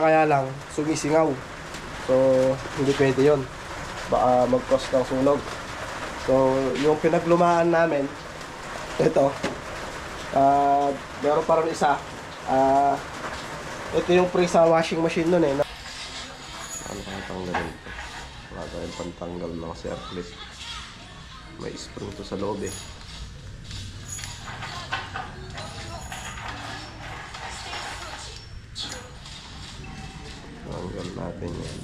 Kaya lang, sumisingaw. So, hindi pwede yun. Baka mag-cause ng sunog. So, yung pinaglumaan namin, ito, meron parang isa. Ito yung pre sa washing machine nun eh. Ano kaya tanggalin ito? Wala tayong pantanggal ng circlip. May spring to sa loob eh. Tanggal natin yan.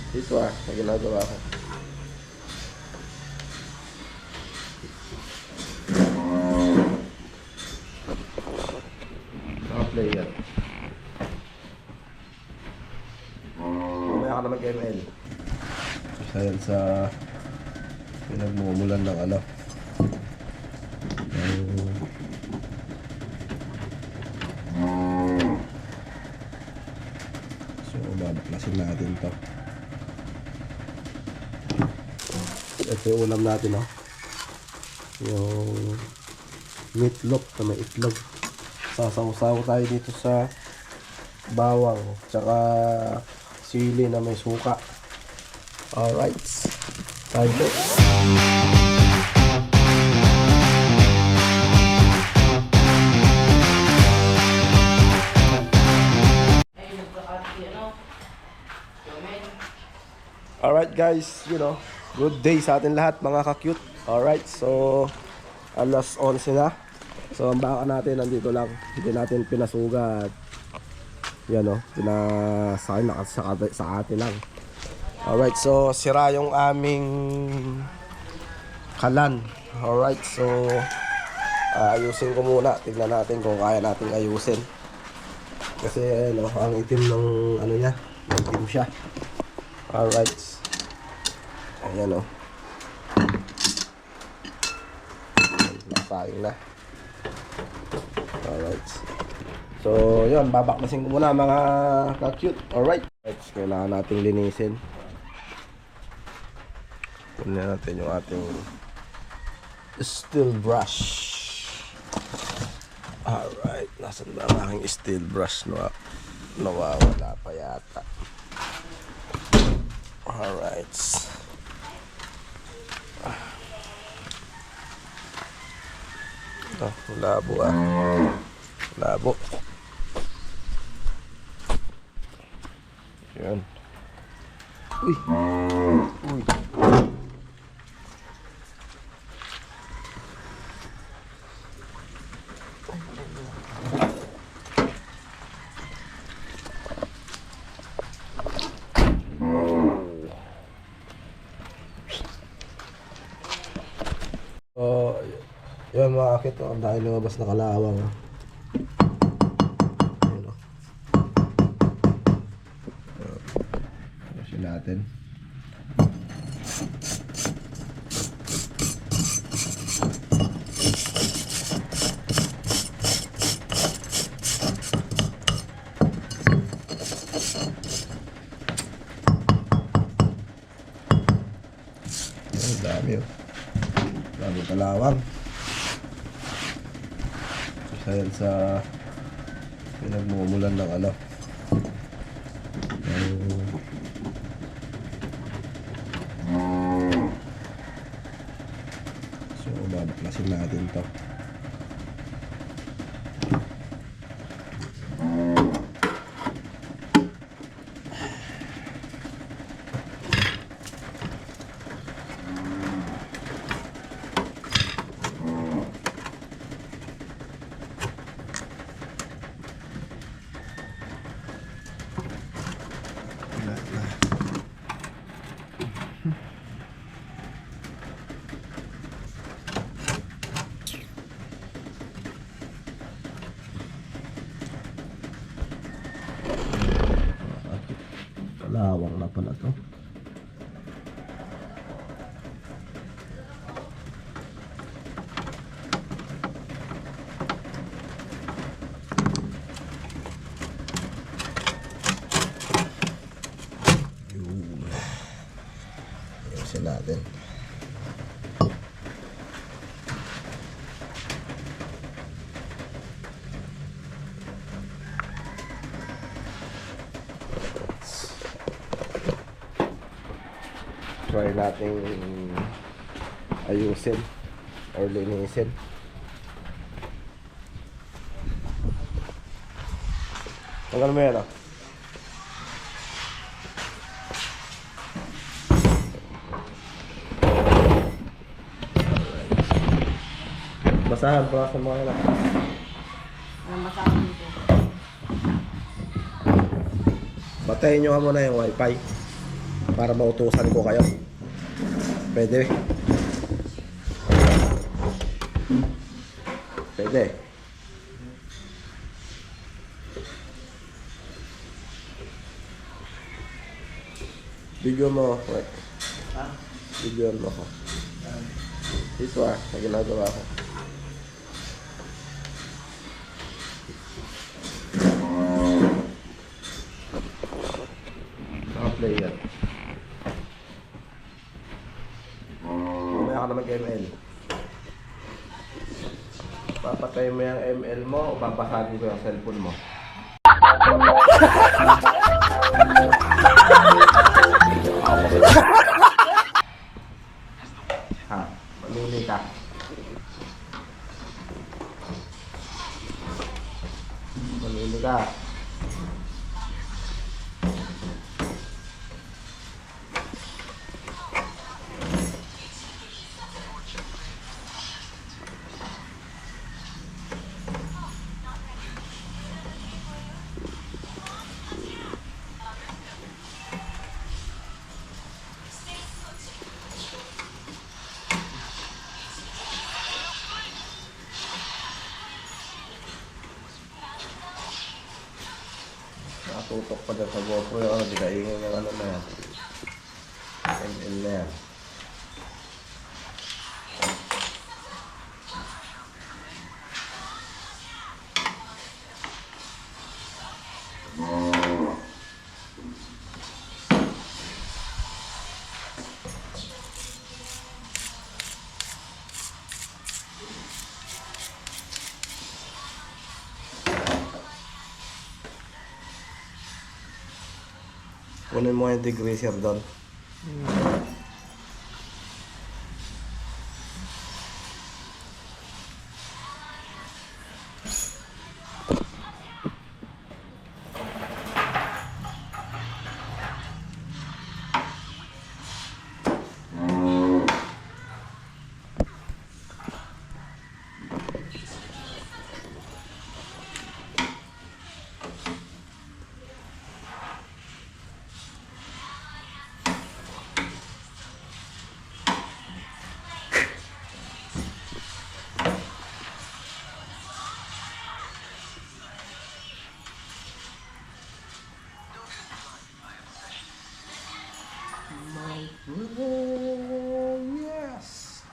Ito na ginagawa ko. Naka-play yan. Mamaya ka na mag-ML. Isa yan sa pinagmumulan ng ano. So, babaklasin natin to. Ito yung ulam natin, no? Yung meatloaf na may itlog. Sasaw-saw tayo dito sa bawang. Tsaka sili na may suka. Alright. Time to. Alright guys, you know, good day sa atin lahat mga ka-cute. Alright, so alas 11 na. So ang baka natin nandito lang. Hindi natin pinasugat. Yan o, pinasakay na sa atin lang. Alright, so sira yung aming kalan. Alright, so ayusin ko muna. Tignan natin kung kaya natin ayusin. Kasi ano, ang itim ng ano niya, itim siya. Alright. Ayan o. Nasayang na. Alright. So, yun. Babaklasin ko muna mga ka-cute. Alright. Kailangan natin linisin. Kunin natin yung ating steel brush. Alright. Nasaan ba ang aking steel brush? Nawawala pa yata. Alright. Labo labo. Yan. Uy. Yan mga akit, dahil lumabas na kalawang. Ayusin natin. Ang dami oh. Dami kalawang. Isa yan sa pinagmumulan ng ano. So, babaklasin natin to. Kalawang na pala to. Ayusin natin. try nating ayusin or linisin. Tanggal mo yan, ah. Basahan, basahan mo yan, ah. Ang basahan dito. Patayin nyo nga muna yung wifi para mautusan ko kayo. Pwede. Pwede. Video mo. Wait. Video mo ko. Ito na ginagawa ko. Naka-play yan. Mamaya ka na mag-ML. Papatay mo yung ML mo o papasagin ko yung cellphone mo? Ha? Mamili ka. Mamili ka. Nakatutok pa dyan sa GoPro yung ano, dikaingin yung ano na yan. ML na yan. Kunin mo yung degreaser doon. Yes!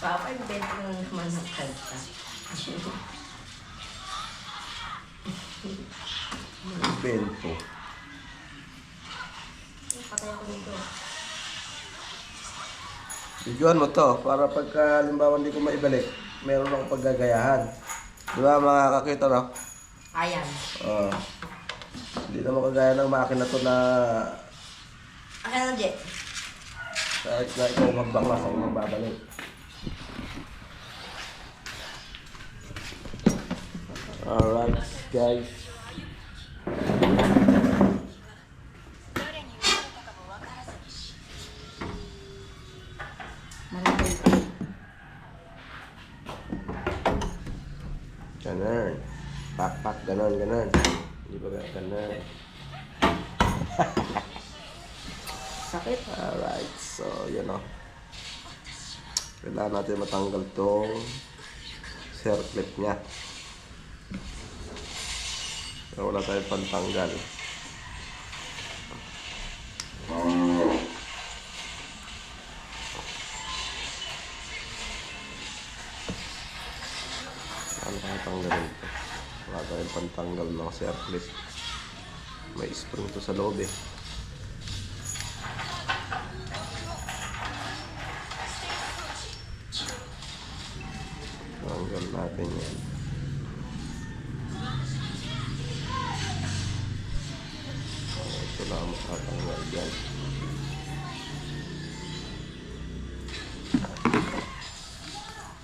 Papa, invent mo naman ng kanta. Bento. Patay ako dito. Videoan mo to para pagka halimbawa hindi ko maibalik, meron akong paggagayahan. Di ba mga kakita, no? Ayan. Hindi na makagaya ng makina to na Akin na, Jet. kahit na ikaw magbaklas ako magbabalik. Alright guys. Ganun. Pak-pak, ganun, ganun. Hindi ba ganun? Sakit. Alright, so yun o. Kailangan natin matanggal tong circlip niya. Pero wala tayong pantanggal. Ano kaya tanggalin ito? Wala tayong pantanggal ng circlip. May spring to sa loob eh. Tanggal natin yan. Ito Wala akong matatanggal dyan.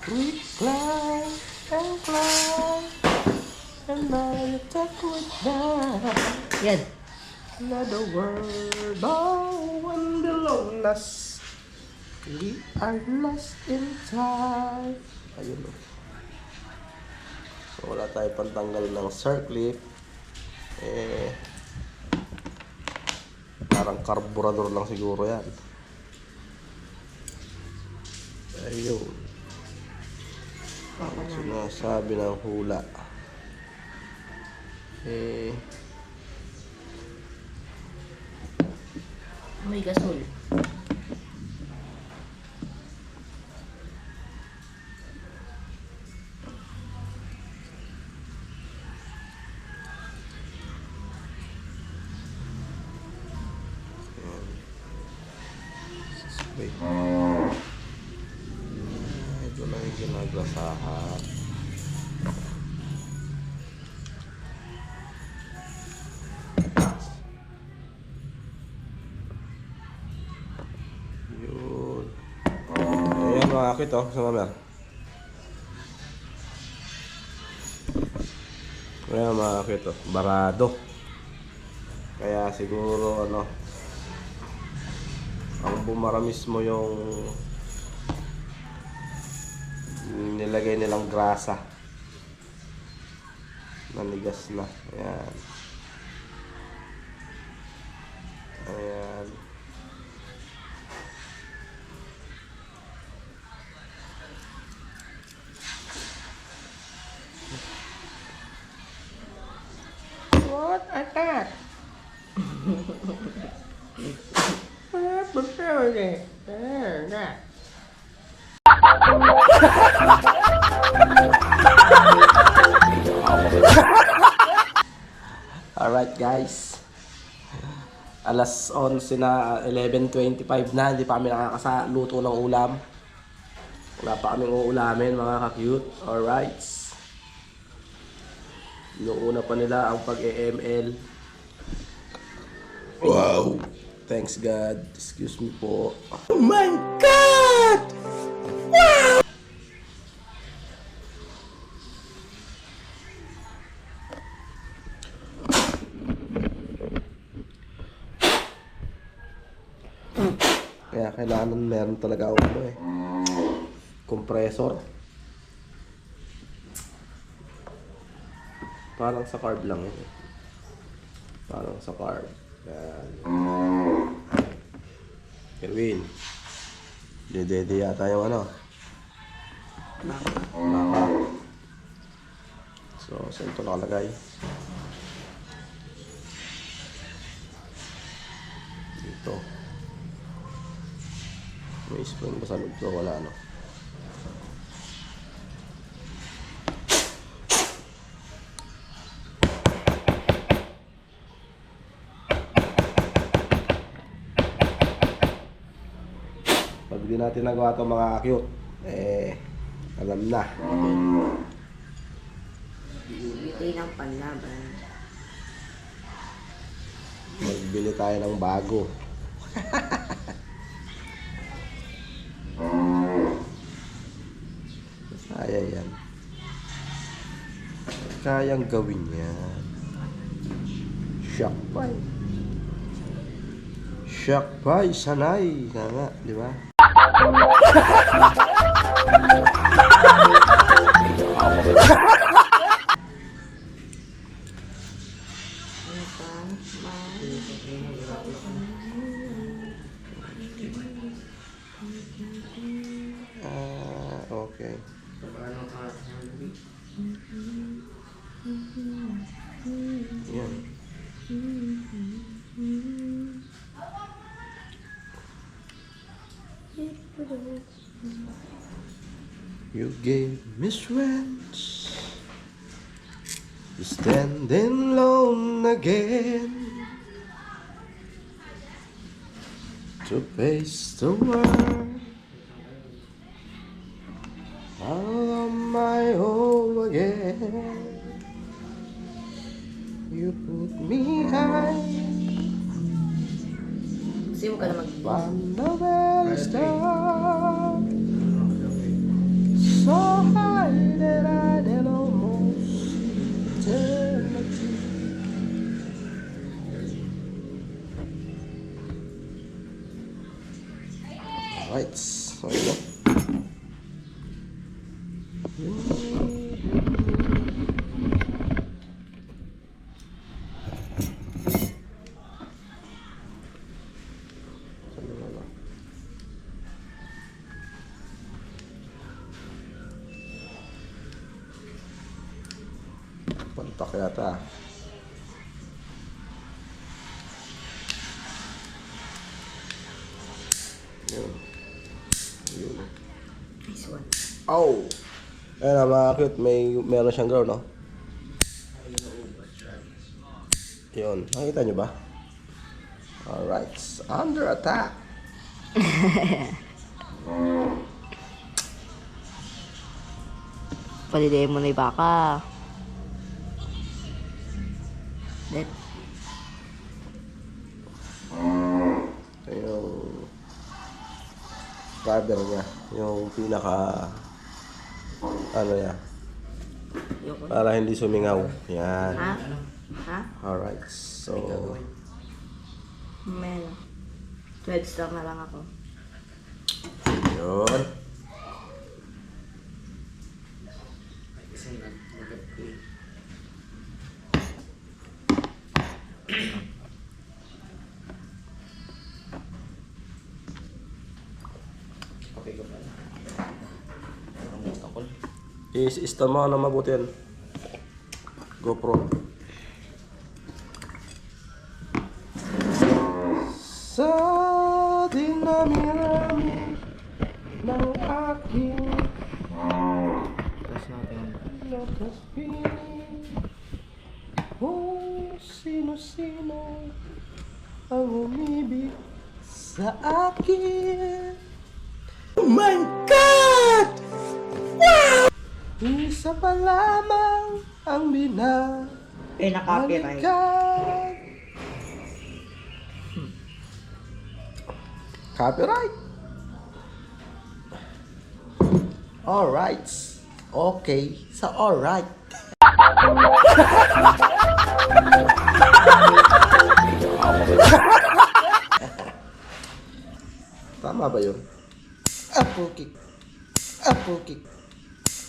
We climb and climb, and now you take with that. Yan. Another world, oh, and below us. We are lost in time. Ayun o. So, wala tayo pantanggal ng circlip. Parang carburetor lang siguro yan. Ayun. Sinasabi ng hula. May gasol. Wait. Ito lang yung ginagasahan. Yun. Ayan mga akit oh, sa mamer. Ayan mga akit oh, barado. Kaya siguro ano, ang bumara mismo yung nilagay nilang grasa. Nanigas na. Ayan. Ayan. What I got? Alright guys, alas 11 na, 11:25 na, hindi pa kami nakakasaluto ng ulam. Wala pa kaming uulamin mga ka-cute. Alright, inuuna pa nila ang pag-EML. Wow, thanks God, excuse me po. Oh my God! Wow! Kaya kailangan meron talaga ako compressor. Parang sa carb lang yun. Parang sa carb. Yan. Kerwin. Dede yata yung ano. Baka. So, saan ito nakalagay? Dito. May spring ba sa loob ko? Wala, no? Pag di natin nagawa ito mga cute, alam na. Ito ng panlaban. Magbili tayo ng bago. Kaya yan. Kayang gawin yan. Shock pie. Shock pie, sanay. Nga, di ba? Okay. Yan. You gave me strength to stand alone again, to face the world all on my own again. You put me high Kasi huwag ka na mag-inom. From the very start, so high that I did almost eternity. Alright, so yun. Pantak yata. Yun. Yun. Nice one. Oh! Ayan na mga cute, meron siyang girl, no? Yun, nakita nyo ba? Alright, under attack. Palidayin mo na yung baka. Let. Ito yung driver niya. Yung pinaka ano niya. Yoko. Para hindi sumingaw. Yan. Ha? Ha? Alright, so Meron. 12 star na lang ako. yun. Is-install mo na mabuti yan. GoPro. Sa dinami-rami ng aking lotus piling, kung sino-sino ang umibig sa akin. Oh my God! Wow! Isa pa lamang ang Eh, na-copyright. binabalikan. Copyright. Alright. Okay. So, alright. Tama ba yun? Apple kick. Apple kick.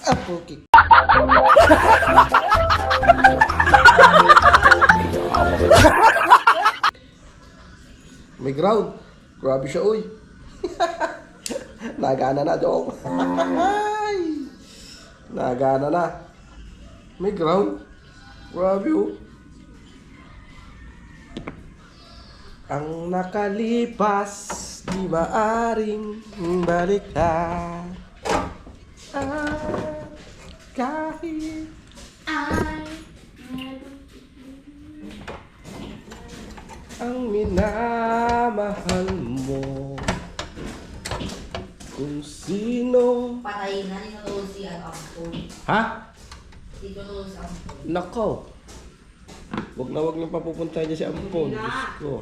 Apple kick. May ground. Grabe siya, uy. Nagana na, joke. Nagana na. May ground. Grabe, oh. Ang nakalipas, di maaring balikan. Kahit ang minamahal mo, kung sino. Patayin na, ninutulog si Ampon. Ha? Tinutulog si Ampon. Nako. Huwag na huwag niyong papupuntahan niya si Ampon. Diyos ko.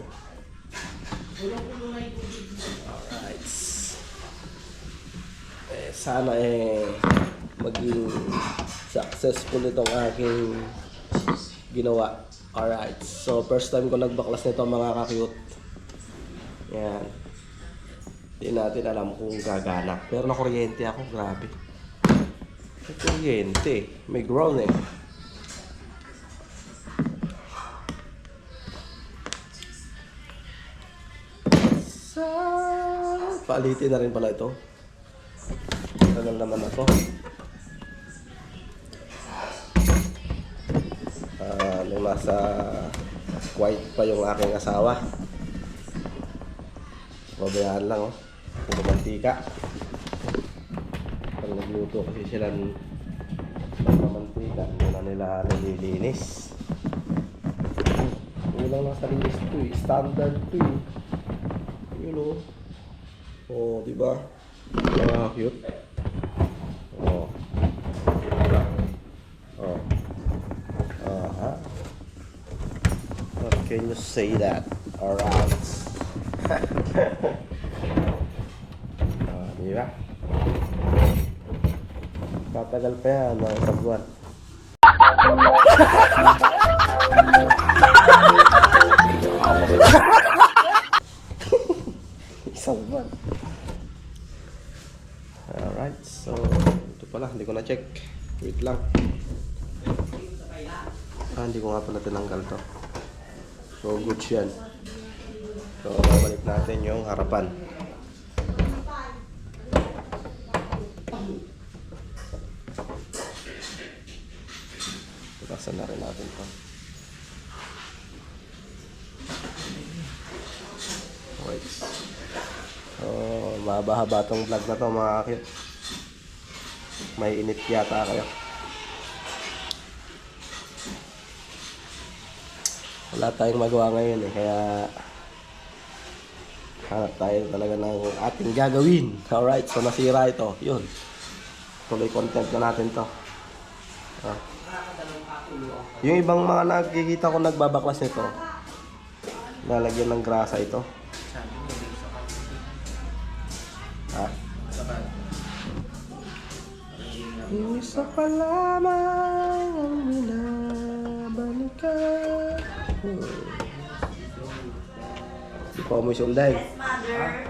Alright. Sana maging successful itong aking ginawa. Alright. So, first time ko nagbaklas nito mga ka-cute. Yan. Hindi natin alam kung gagana. Pero nakuryente ako. Grabe. May kuryente. May ground eh. Paalitin na rin pala ito. Tagal naman na to. Nung nasa Kuwait pa yung aking asawa. Babayaan lang, oh. Puro mantika. Pag nagluto kasi sila ng mantika, hindi na nila nililinis. Hindi lang nasa linis to eh. Standard to eh. You know. Oh, di ba? Cute. Oh. Oh. How can you say that? Alright. Di ba? Tatagal pa yan, mga isang buwan. Isang buwan. Alright, so ito pala, hindi ko na-check. Wait lang. Hindi ko nga pala tinanggal to. So, good yan. So, babalik natin yung harapan. Buksan na rin natin to. Wait. So, mahaba-haba tong vlog na to mga kakit. May init yata kayo. Wala tayong magawa ngayon kaya hanap tayo talaga ng ating gagawin. Alright, so nasira ito. Yun. Tuloy content na natin to. Yung ibang mga nakikita ko nagbabaklas nito, lalagyan ng grasa ito. Isa pa lamang ang minabalikan. Di pa mo isulday. Yes, mother.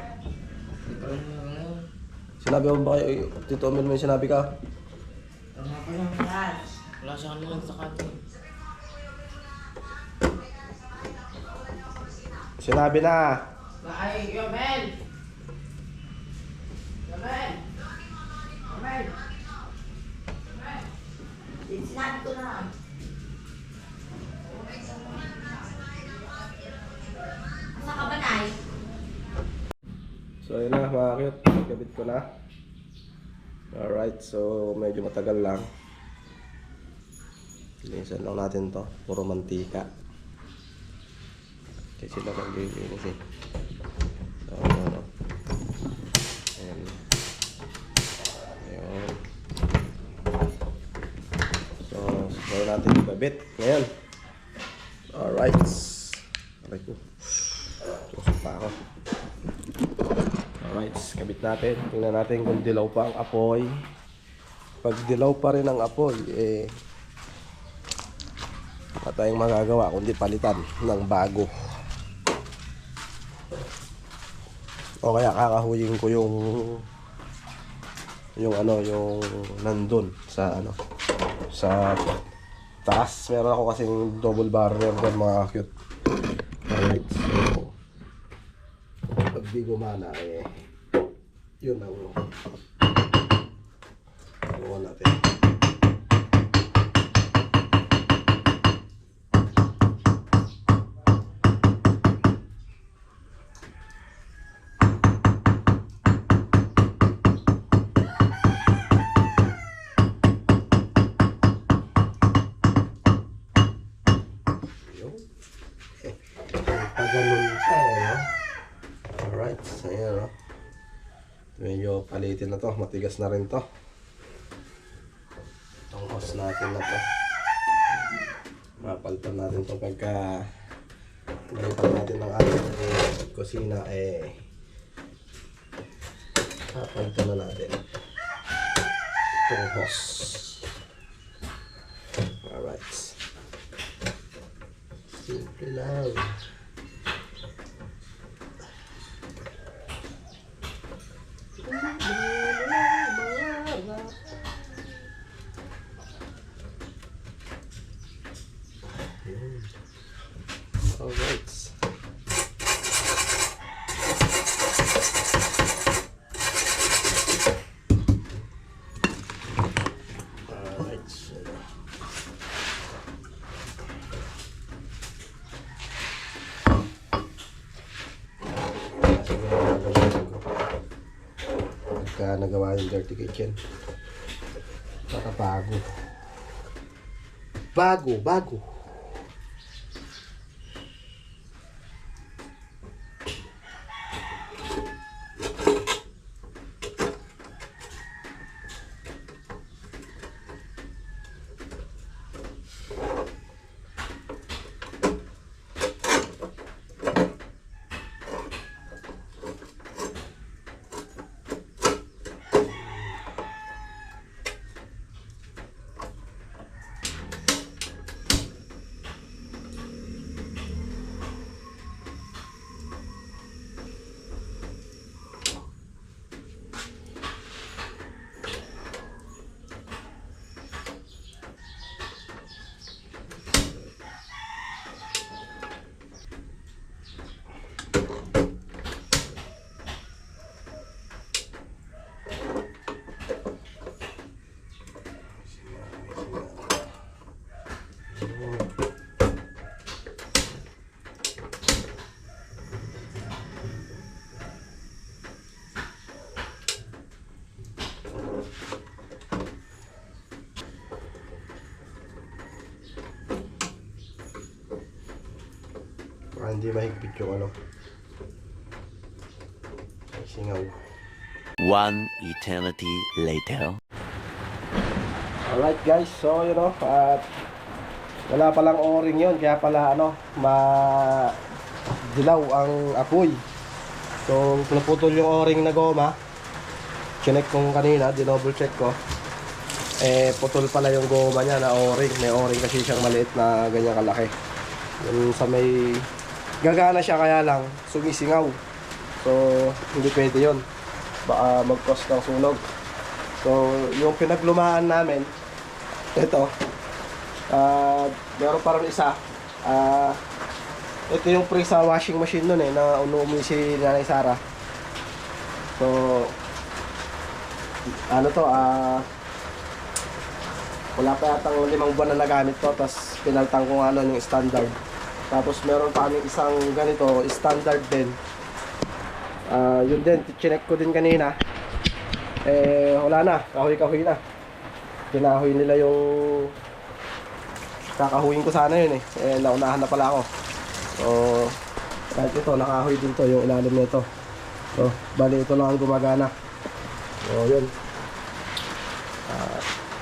Sinabi mo ba kayo, Tito Omel, may sinabi ka? Yes. Wala siya kanila sa kanto. Sinabi na. Ay, Yomel! Yomel! Yomel! Sinabi ko na. Saan ka ba, Nay? So yun na mga cute, nagkabit ko na. Alright, so medyo matagal lang. Linisan lang natin to, puro mantika. Kasi sila naglilinis eh. So, ano. Ayan. Ayan. So, gawin natin yung babit ngayon. Alright. Aray ko. Tusok pa ako. Alright, kabit natin. Tingnan natin kung dilaw pa ang apoy. Pag dilaw pa rin ang apoy, wala tayong magagawa kundi palitan ng bago. O kaya kakahuyin ko yung nandun sa sa taas. Meron ako kasing double barrel doon mga cute. Alright, so pag di gumana yun ang gawa natin. Ganun siya no? Alright, ayan no? Medyo palitin na to, matigas na rin to. Itong hose natin na to, mapalitan natin to pagka galitan natin ng ating kusina mapalitan na natin itong hose. Alright, simple lang. Alright. Alright. Pagka nagawa yung dirty kitchen, baka bago. hindi mahigpit yung ano. May singaw. One eternity later. Alright guys, so you know, at wala palang o-ring yun, kaya pala ano, dilaw ang apoy. So, naputol yung o-ring na goma. Chinek ko kanina, dinouble check ko. Putol pala yung goma niya na o-ring. May o-ring kasi siyang maliit na ganyan kalaki. Yung sa may gagana siya, kaya lang sumisingaw. So, hindi pwede yun. Baka mag-cause ng sunog. So, yung pinaglumaan namin, ito, meron pa rin isa. Ito yung pre sa washing machine nun na unumi si Nanay Sara. So, ano to, wala pa yatang 5 buwan na nagamit to. Tapos pinaltang ko ano yung standard. Tapos meron pa kaming isang ganito, standard din. Yun din, chinek ko din kanina. Wala na, kahoy-kahoy na. Kinahoy nila yung kakahuyin ko sana yun naunahan na pala ako. So, kahit ito, nakahoy din to yung ilalim nito. So, bali ito lang ang gumagana. So, yun.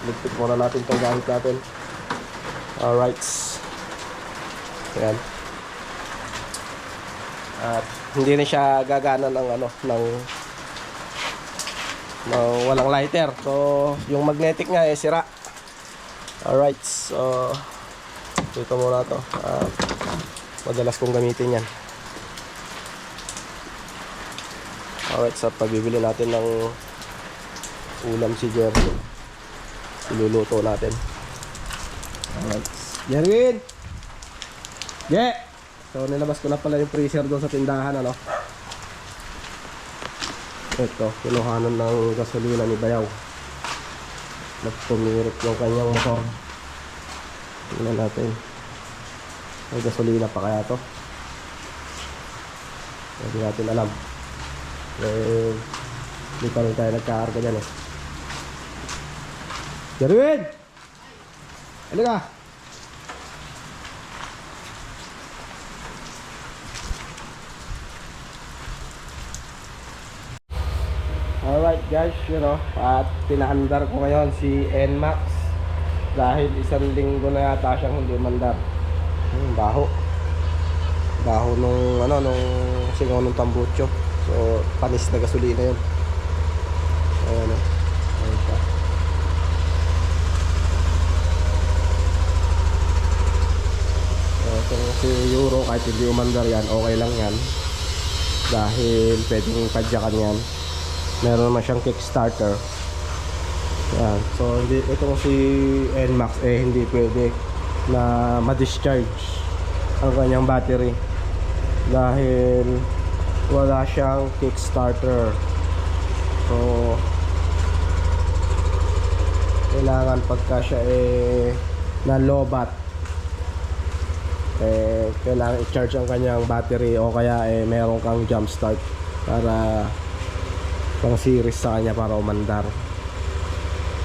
Ligpit muna natin itong gamit natin. Alright. Ayan. At hindi na siya gagana ng ano, ng walang lighter. So, yung magnetic nga sira. Alright. So, ito muna to. Madalas kong gamitin yan. Alright. So, pagbibili natin ng ulam si Jerry. Iluluto natin. Alright. Jerwin! Yeah! So, nilabas ko na pala yung freezer doon sa tindahan, ano? Ito, kinuhanan ng gasolina ni Bayaw. Nagpumirit yung kanyang motor. Tingnan natin. May gasolina pa kaya to? Hindi natin alam. Hindi pa rin tayo nagkakarga dyan Jerwin! Ano ka? Alright guys, at pinaandar ko ngayon si NMAX dahil 1 linggo na yata siyang hindi mandar. Baho nung nung singaw ng tambucho. So panis na gasolina yun. Ayan ayun siya. Itong si Euro, kahit hindi umandar yan, okay lang yan dahil pwedeng padyakan yan. Meron naman siyang kickstarter. Yan. So hindi, itong si NMAX hindi pwede na ma-discharge ang kanyang battery dahil wala siyang kickstarter. So kailangan pagka siya na lobat, kailangan i-charge ang kanyang battery o kaya meron kang jump start para pang series sa kanya para umandar.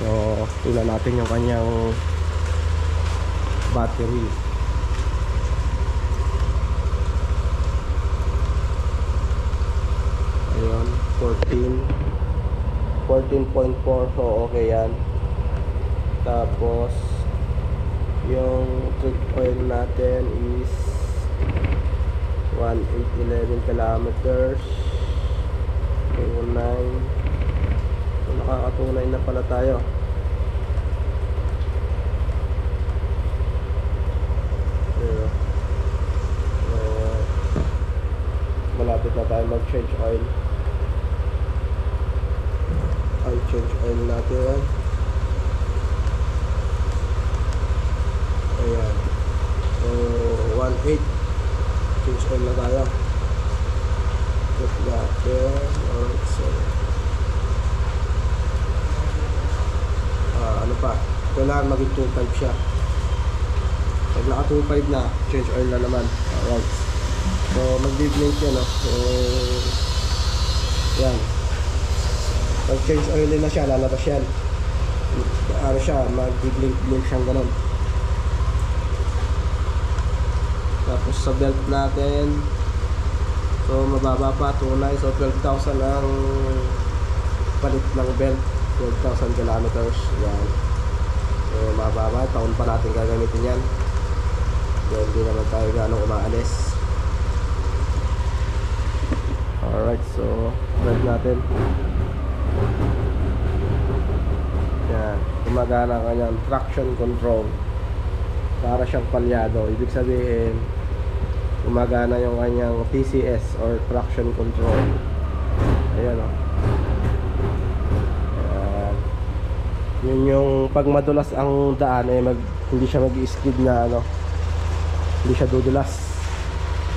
So tingnan natin yung kanyang battery. Ayun, 14.4. So okay yan. Tapos yung tread oil natin is 1811 kilometers. 9. So, nakakatunay na pala tayo. Malapit na tayo mag-change oil. Ay, change oil natin. Ayan. So, 1.8. Change oil na tayo. Put that there. Alright, so ano pa, kailangan maging 2.5 siya. Pag naka 2.5 na, change oil na naman. Alright, so mag-blink yan so yan, pag change oil na siya, lalabas yan. Ano siya, mag-blink siyang ganun. Tapos sa belt natin, so mababa pa, tunay. So 12,000 ang palit ng belt. 12,000 kilometers. Yan. So mababa, taon pa natin gagamitin yan. So hindi naman tayo ganong umaalis. Alright, so belt natin. Yan. Gumagana ang kanyang traction control. Para siyang palyado. Ibig sabihin, gumagana yung kanyang TCS or traction control. Ayan o. Yun yung pag madulas ang daan eh hindi siya mag-skid na hindi siya dudulas.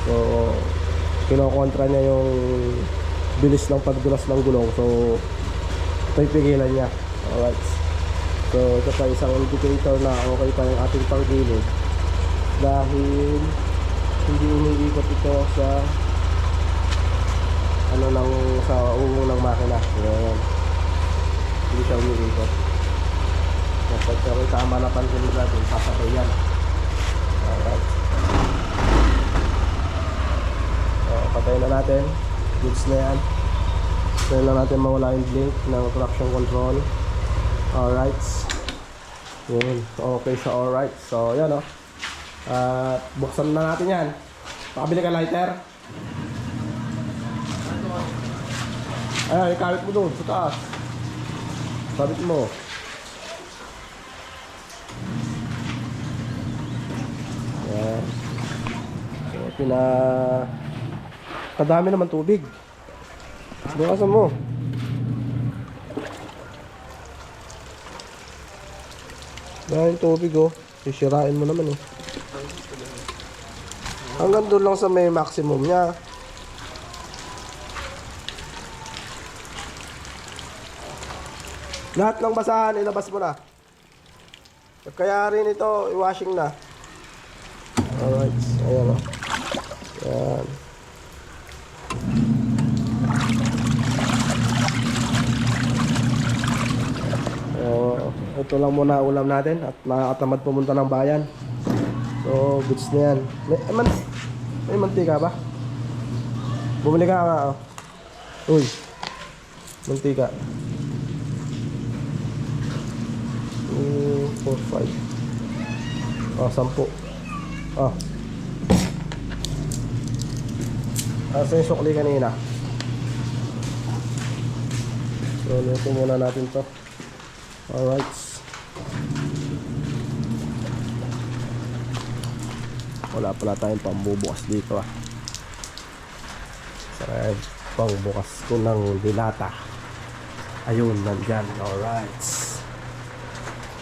So kinokontra niya yung bilis ng pagdulas ng gulong. So ito yung pigilan niya. Alright. So ito pa isang indicator na okay pa yung ating panggilid dahil hindi umiikot ito sa sa uong ng makina. Ayan. Hindi siya umiikot. Kapag tama na panggilid natin, sasabay yan. Alright. So patay na natin. Goods na yan. Kaya lang natin mawala yung blink ng traction control. Alright. Yun. Okay sa alright. So yan o. Buksan na natin yan. Pakabili ka lighter. Ayan, ikawit mo doon sa taas. Sabit mo. Ayan. So kadami naman tubig. Bukasan mo. Yan tubig oh. Sisirain mo naman eh. Hanggang doon lang sa may maximum niya. Lahat ng basahan ilabas mo na. Kaya rin ito i-washing na. Alright. Ayan oh. Yan. Ito lang muna ulam natin at nakakatamad pumunta ng bayan. So goods na yan. May mantika ba? Bumili ka nga oh. Uy, mantika 4, 5 10 asa yung sukli kanina. So luto muna natin to. Alright. Wala pala tayong pambubukas dito Sarap pangbukas ko ng dilata. Ayun, nandyan. Alright.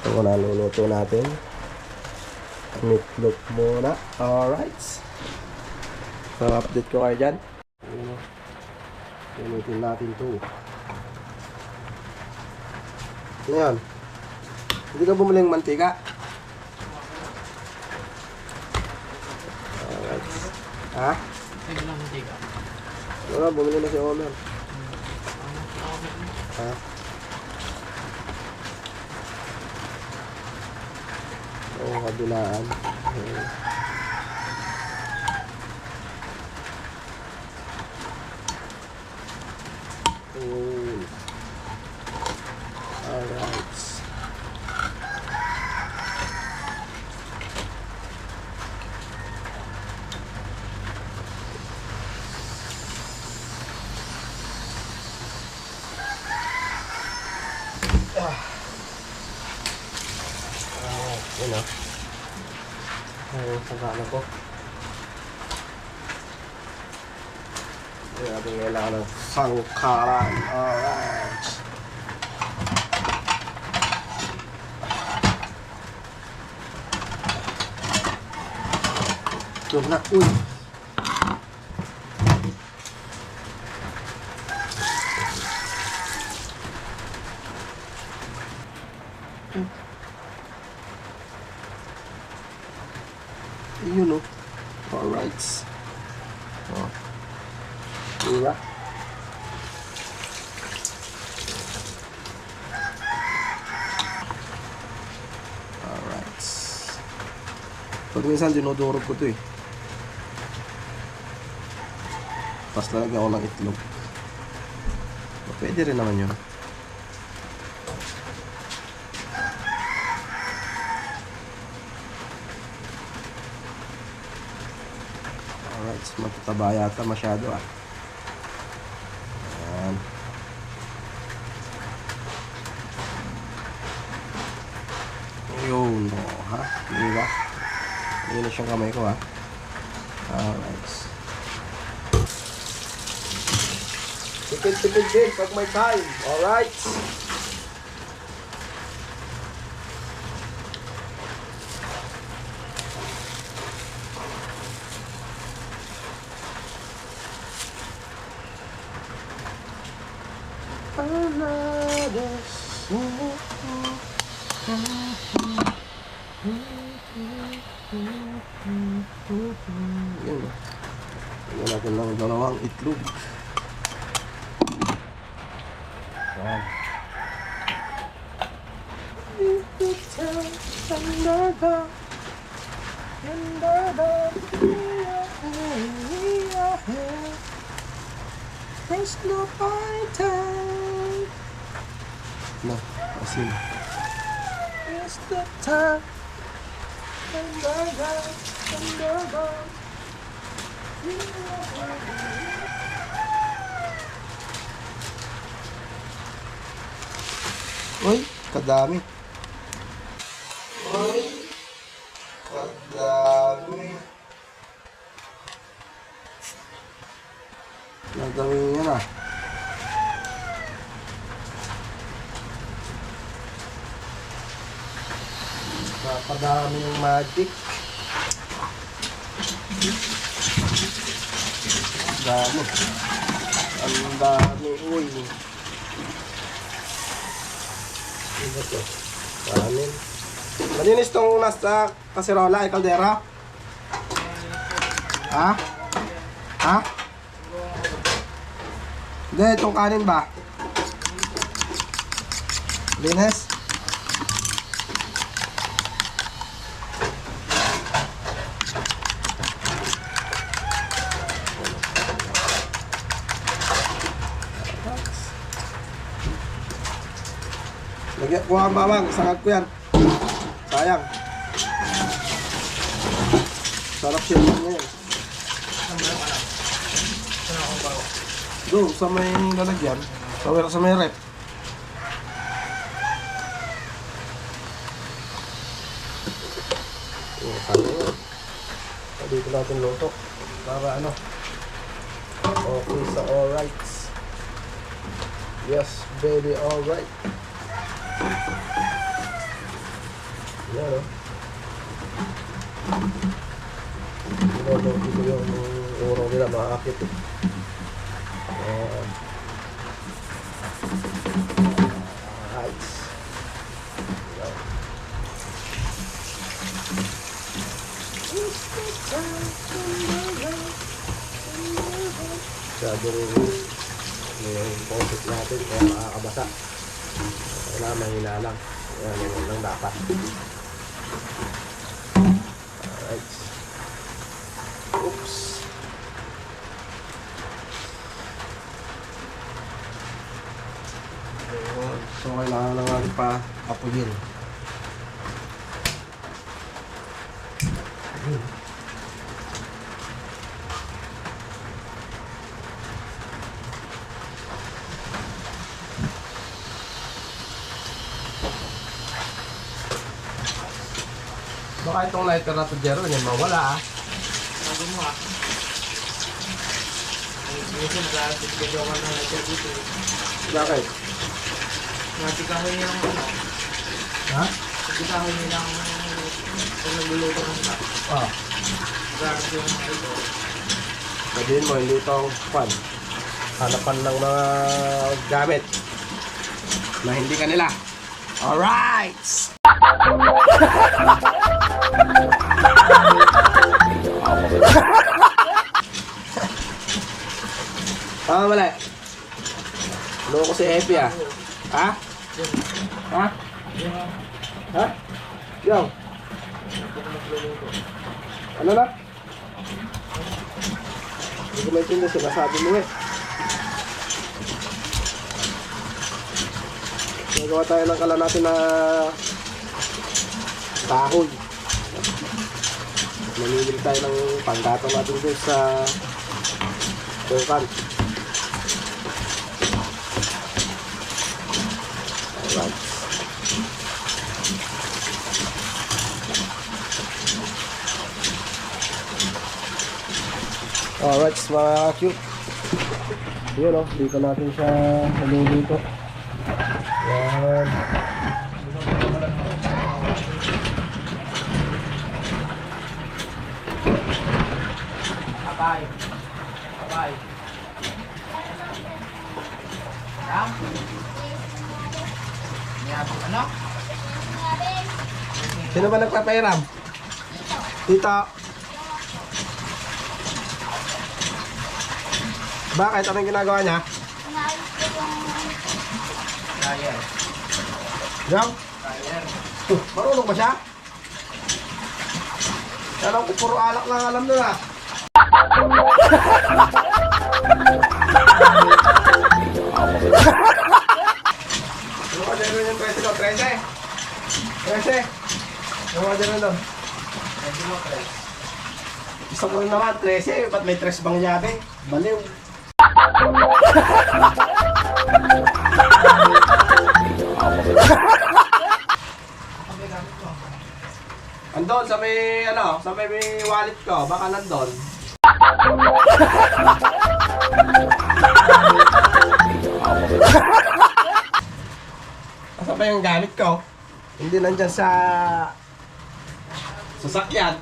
Ito ko na luluto natin. Meatloaf muna. Alright. So update ko kayo dyan. Lulutin natin to. Ano yan? Hindi ka bumili ng mantika? Alright. Ha? Ay, wala mantika. Wala, bumili na si Omer. Ha? Oo, kabilaan. Alright. Yun o. Ang pagkano ko. Yung ating kailangan ng sangkaran. Alright. Ito na. Uy. Yun o. Alright. Oh. Diba? Alright. Pag minsan dinudurog ko to eh. Tapos lalagyan ko ng itlog. Pwede rin naman yun. Alright, so matataba yata masyado ah. Ayan. Yun, oh, ha? Diba? Linis yung kamay ko ha. Alright. Tipid-tipid din pag may time. Alright. Yun. Lagyan natin ng dalawang itlog. Yan. There's no time. No, asin. It's the time. Uy, kadami. Uy, kadami. Nadami yan ah. Napadami yung magic. Dami. Ang dami, uy. Ano ba ito? Kanin. Malinis tong nasa kaserola, ay kaldera? Ha? Ha? Hindi, itong kanin ba? Linis? Lagyan ko ang bawang, isangag ko yan. Sayang. Sarap siya lang ngayon. Doon, sa may lalagyan. Sa may rep. Sayang. Dito natin luto. Para ano. Okay sa alright. Yes, baby, alright. Yan o. Dito yung urong nila makakakit. Alright. Masyadong yung posit natin kaya makakabasa. Kailangan mahina lang. Yan lang dapat. Alright. Oops. So kailangan lang natin pa apuyin. Baka itong lighter na to, Jero, hindi mawala ah. Bago mo ah. Minsan nag-aasip-gawa ka ng lighter dito. Bakit? Natikahoy nilang ano. Ha? Natikahoy nilang kung nagluluto ng sa. Ah. Nag-aasip yung mga ito. Sabihin mo, hindi itong fan. Hanapan ng mga gamit na hindi kanila. Alright! Mali. Loko si Epi ah. Ha? Ha? Ha? Yo. Ano na? Hindi ko maintindihan, sinasabi mo eh. Nagawa tayo ng kala natin na kahoy. Mamimili tayo ng panggatong natin dun sa bukan. Alright. Alright, mga cute. Yun o, dito natin siya naluluto. Yan. Abay. Abay. Ram? Ano? Sino ba nagpapairam? Tito. Bakit? Anong ginagawa niya? Dryer. Jam? Dryer. Marunong ba siya? Alam ko, puro alak lang alam nila. Ano ka dyan yung 20 ko? 13? 13? Ano ka dyan doon? Isa ko rin naman, 13. Ba't may 3 bang yabe? Baliw. Andon sa may ano, sa may wallet ko, baka nandon. Asa pa yung gamit ko? Hindi nandyan sa sasakyan.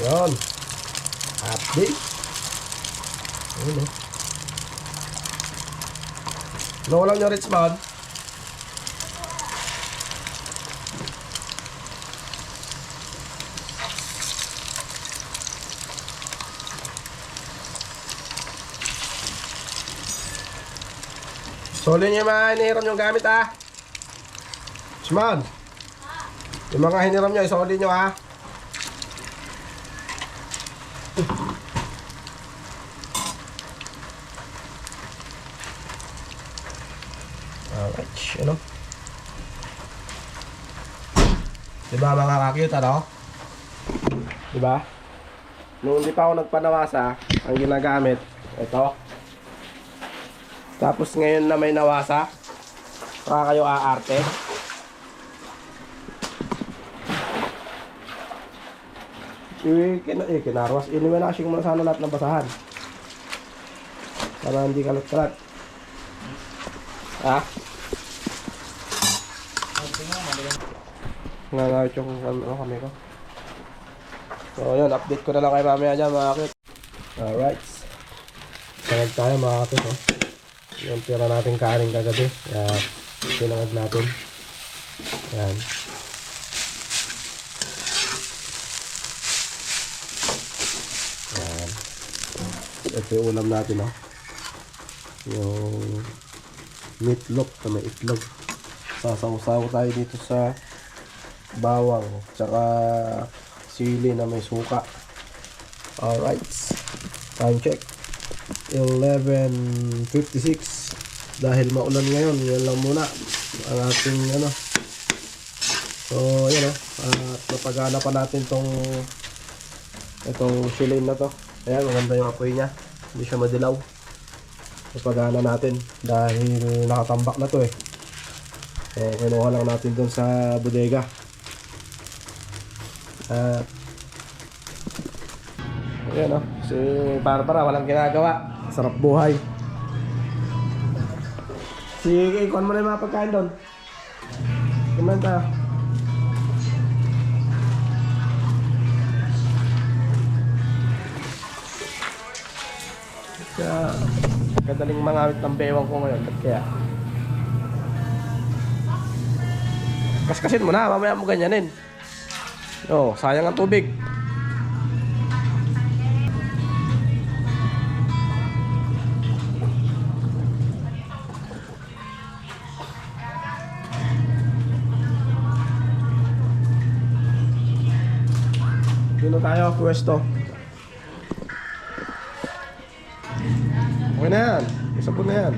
Yun. Update. Ayun o. Nawalan nyo Richmond. Solid nyo yung mga hiniram yung gamit ah. Richmond. Yung mga hiniram nyo, solid nyo ah. Alright, ano? Diba mga kakute, ano? Diba? Noong hindi pa ako nagpanawasa, ang ginagamit, ito. Tapos ngayon na may nawasa, saka kayo aarte. Kinarwas. Iniwan na kasi muna sana lahat ng basahan. Para hindi kalat-kalat. Ha? Nangangayot yung ano kami ko. So yun, update ko na lang kayo mamaya dyan mga kakit. Alright. Sangag tayo mga kakit. Oh. Yung tira natin karing kagabi. Kaya sinangag natin. Yan. Yan. Ito yung ulam natin, oh. Yung meatloaf na may itlog. Sasaw-saw tayo dito sa bawang. Tsaka sili na may suka. Alright. Time check. 11:56. Dahil maulan ngayon, yan lang muna ang ating ano. So, yan o. At napagana pa natin itong shilin na to. Ayan, maganda yung apoy niya. Hindi siya madilaw. Napagana natin dahil nakatambak na to eh. So, kinuha lang natin dun sa bodega. Ayan o. Si Barbara walang ginagawa. Sarap buhay. Sige, ikuhan mo na yung mga pagkain doon. Kumanta. Kaya, kadaling mangawit ng bewang ko ngayon. Kaya, kaskasin mo na, mamaya mo ganyanin. Oh, sayang ang tubig. Dito tayo, pwesto. Okay na yan. Isa po na yan.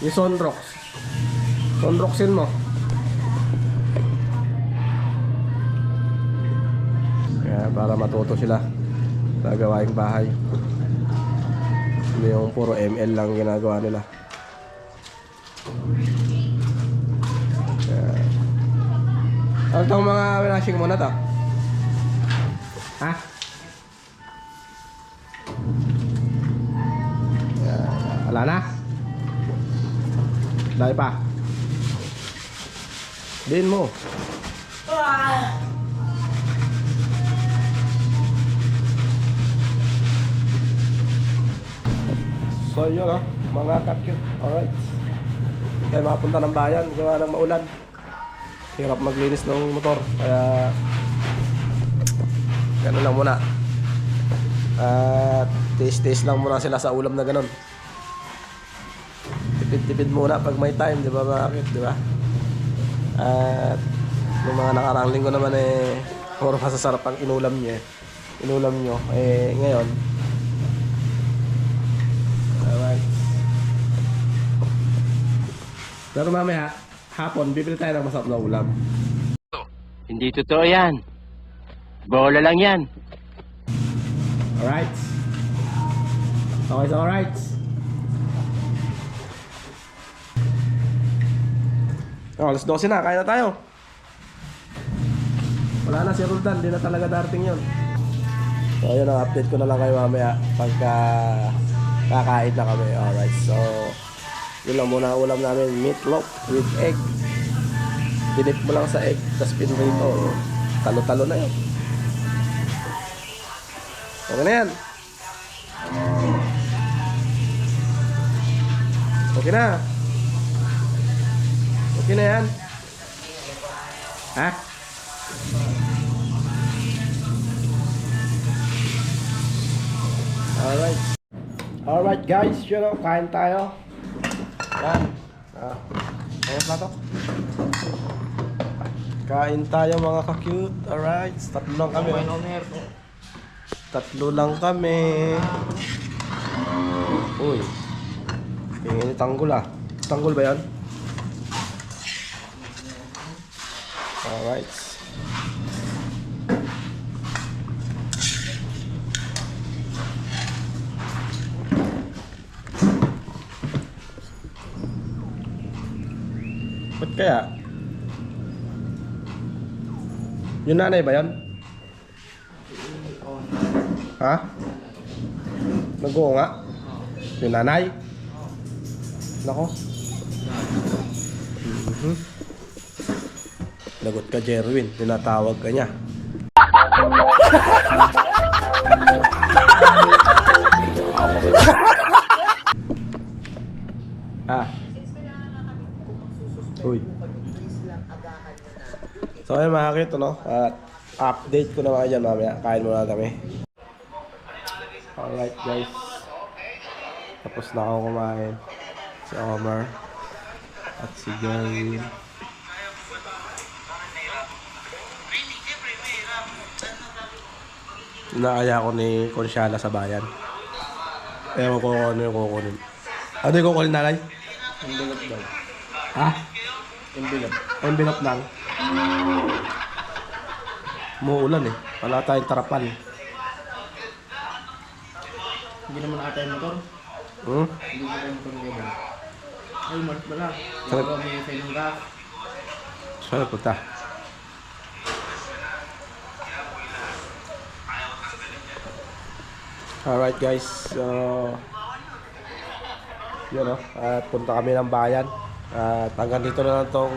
Yung Sonrox. Sonroxin mo. Kaya para matuto sila sa gawaing bahay. Hindi yung puro ML lang ginagawa nila. Ano itong mga winashing mo na to? Ha? Wala na? Dahil pa? Din mo. So yun mga ka-cute. Alright. Kaya makapunta ng bayan, gawa ng maulan. Hirap maglinis ng motor. Kaya gano'n lang muna. At taste lang muna sila sa ulam na gano'n. Tipid-tipid muna pag may time, di ba mga ka-cute, di ba? At yung mga nakaraang linggo naman puro masasarap ang inulam nyo. Ngayon alright. Pero mamaya hapon bibili tayo ng masarap na ulam. Hindi totoo yan. Bola lang yan. Alright. Okay, so alright. Alas 12 na, kain na tayo. Wala na si Roldan, di na talaga darating yun. So ayun, ang update ko na lang kayo mamaya pagka kakain na kami. Alright, so yun lang muna ang ulam namin, meatloaf with egg. Dinip mo lang sa egg, tapos pinrito. Talo-talo na yun. Okay na yan. Okay na. Okay na yan. Ha? Alright. Alright guys, kain tayo. Yan. Ayun plato. Kain tayo mga ka-cute. Alright, tatlo lang kami. Tatlo lang kami. Uy. Tingin ni tanggol Tanggol ba yan? Alright. Ba't kaya? Yung nanay ba yan? Ha? Nag-oo nga? Yung nanay? Nako. Lagot ka, Jerwin. Tinatawag ka niya. Uy. So ayun mga kakit, at update ko na mga dyan mamaya. Kain muna kami. Alright guys. Tapos na ako kumain. Si Omar at si Jerwin. Naaya ko ni Consyala sa bayan. Ewan ko kung ano yung kukunin. Ano yung kukunin, nanay? Envelope daw. Ha? Envelope. Envelope lang. Muulan wala tayong tarapan. Hindi naman ata yung motor. Hindi naman yung motor ngayon. Ay, Mark pala. Sarap. Ito may sa inyong gas. Saan punta? Alright guys, so yun at punta kami ng bayan. At hanggang dito na lang tong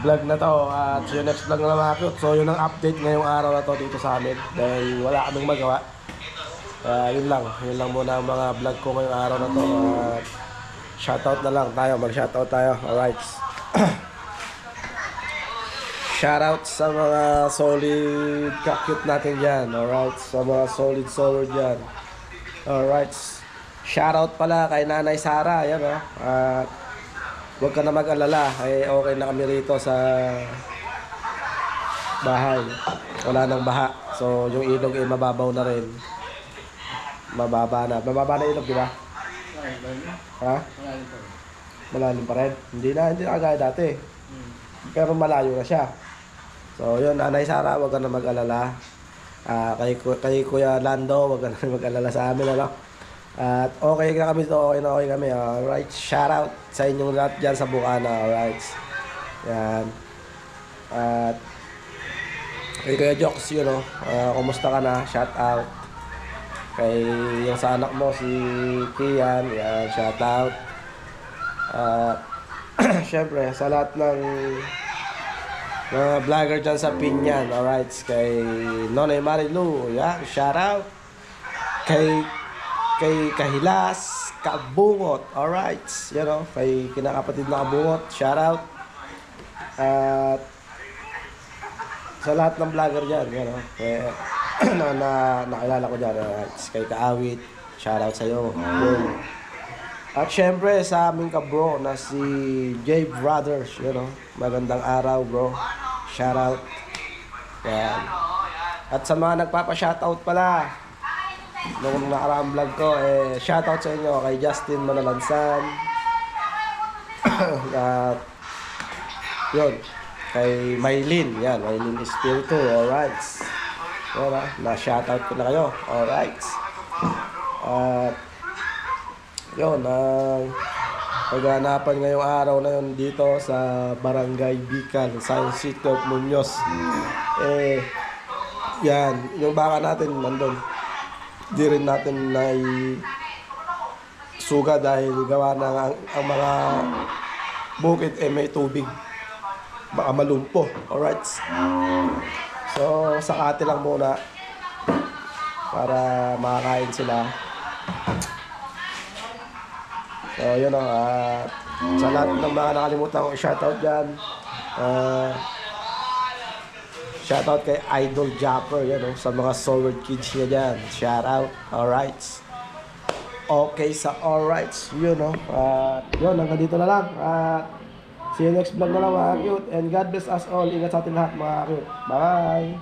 vlog na to. At yung next vlog na mga cute. So yun ang update ngayong araw na to dito sa amin. Dahil wala kaming magawa. Yun lang muna ang mga vlog ko ngayong araw na to. At shoutout na lang tayo. Mag-shoutout tayo. Alright. Shoutout sa mga solid ka-cute natin dyan. Alright. Sa mga solid dyan. Alright. Shoutout pala kay Nanay Sara. Yan o. At huwag ka na mag-alala. Ay okay na kami rito sa bahay. Wala nang baha. So yung ilog ay mababaw na rin. Mababa na. Mababa na ilog, di ba? Ha? Malalim pa rin. Hindi na kagaya dati. Pero malayo na siya. So yun, Nanay Sara, huwag ka na mag-alala. Kay Kuya Lando, huwag ka na mag-alala sa amin, ano? At okay na kami to, okay na kami. Alright, shout out sa inyong lahat dyan sa Bukana. Alright. Yan. At kay Kuya Jokes, you know, kumusta ka na? Shout out. Kay yung sa anak mo, si Kian, yan, shout out. Syempre, sa lahat ng mga vlogger dyan sa Pinyan, alright. Kay Nonay Marilu, yan, shout out. Kay Kahilas, Kabungot, alright. You know, kay kinakapatid na Kabungot, shout out. At sa lahat ng vlogger dyan, you know, na nakilala ko dyan, alright. Kay Kaawit, shout out sa'yo. At syempre sa aming kabro na si J Brothers, you know, magandang araw bro, shout out. Yan. At sa mga nagpapa-shoutout pala, nung nakaraang vlog ko, shoutout sa inyo kay Justin Manalansan. At yun, kay Maylin, yan, Maylin Espiritu, alright. Yan na-shoutout ko na kayo, alright. At yun, paghanapan ngayong araw na yun dito sa Barangay Bicol, Science City of Muñoz. Yan, yung baka natin nandun. Di rin natin suga dahil gawa na ang mga bukid may tubig. Baka malumpo. Alright. So, sakati lang muna para makakain sila. So, yun o. Sa lahat ng mga nakalimutan ko, shoutout dyan. Shoutout kay Idol Japper, yan o. Sa mga Sword Kids niya dyan. Shoutout. Alright. Okay sa alright. Yun o. Yun, hanggang dito na lang. See you next vlog na lang mga cute. And God bless us all. Ingat sa atin lahat mga cute. Bye!